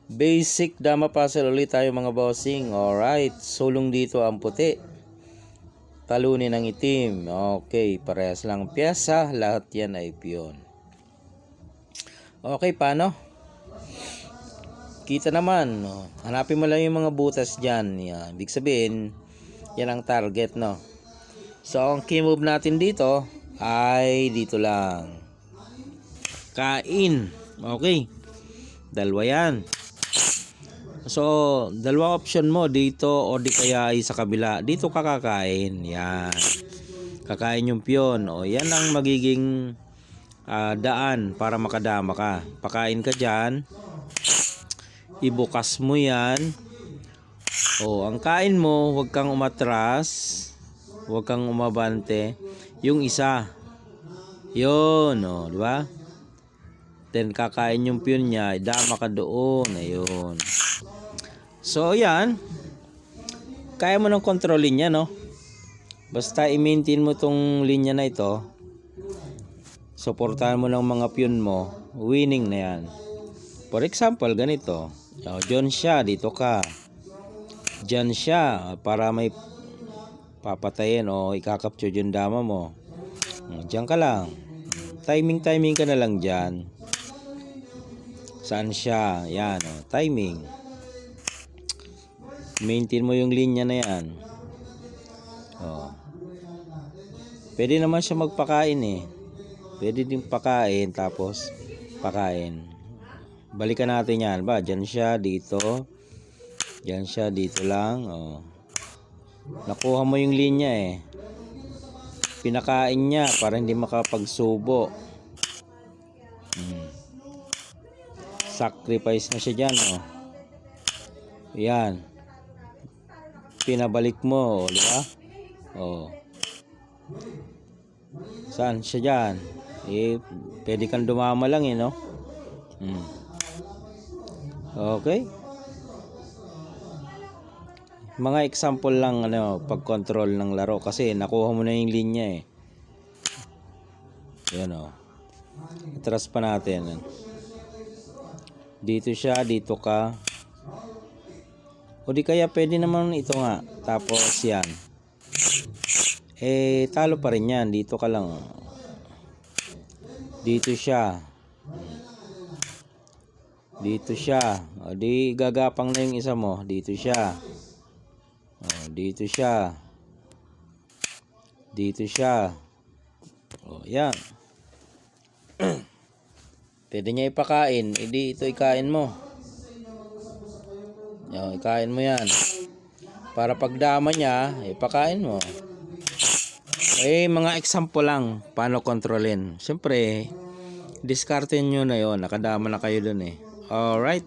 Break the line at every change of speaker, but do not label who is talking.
Basic dama puzzle ulit tayo mga bossing. Alright, sulong dito ang puti, talunin ang itim. Okay, parehas lang piyesa, lahat yan ay piyon. Okay, paano? Kita naman, no? Hanapin mo lang yung mga butas dyan. Yan. Ibig sabihin, yan ang target, no? So, ang key move natin dito ay dito lang. Kain. Okay. Dalawa yan. So, dalawang option mo dito o di kaya ay sa kabila. Dito ka kakain. Yan. Kakain yung piyon. O, yan ang magiging daan para makadama ka. Pakain ka dyan. Ibukas mo yan. O, ang kain mo, huwag kang umatras. Huwag kang umabante. Yung isa. Yun. O, di ba? Then, kakain yung piyon niya. Dama ka doon. Ayun. So, yan. Kaya mo nang kontrolin yan, no? Basta i-maintain mo tong linya na ito. Suportahan mo ng mga piyon mo. Winning na yan. For example, ganito. O, dyan siya. Dito ka. Dyan siya. Para may papatayin o ikakapture yung dama mo. Dyan ka lang. Timing ka na lang dyan. Saan siya? Yan. O, timing. Maintain mo yung linya na yan. Oh. Pwede naman siya magpakain eh. Pwede din pakain tapos pakain. Balikan natin yan ba? Diyan siya dito. Diyan siya dito lang. Oh. Nakuha mo yung linya eh. Pinakain niya para hindi makapagsubo. Sacrifice na siya dyan. Oh. Yan. Pinabalik mo, di ba? Oh. Saan siya diyan? Eh, pwede kang dumama lang eh, no? Okay. Mga example lang pag-control ng laro kasi nakuha mo na yung linya eh. Yan oh. Atras pa natin. Dito siya, dito ka. O di kaya pwede naman ito nga. Tapos yan. Eh, talo pa rin yan. Dito ka lang. Dito siya. Dito siya. O di gagapang na yung isa mo. Dito siya. O, dito siya. Dito siya. O, yan. Pwede niya ipakain. E di ito ikain mo. Ikain mo yan. Para pagdama niya, ipakain mo. Eh, mga example lang paano kontrolin. Siyempre, diskarte nyo na yon. Nakadama na kayo dun eh. Alright.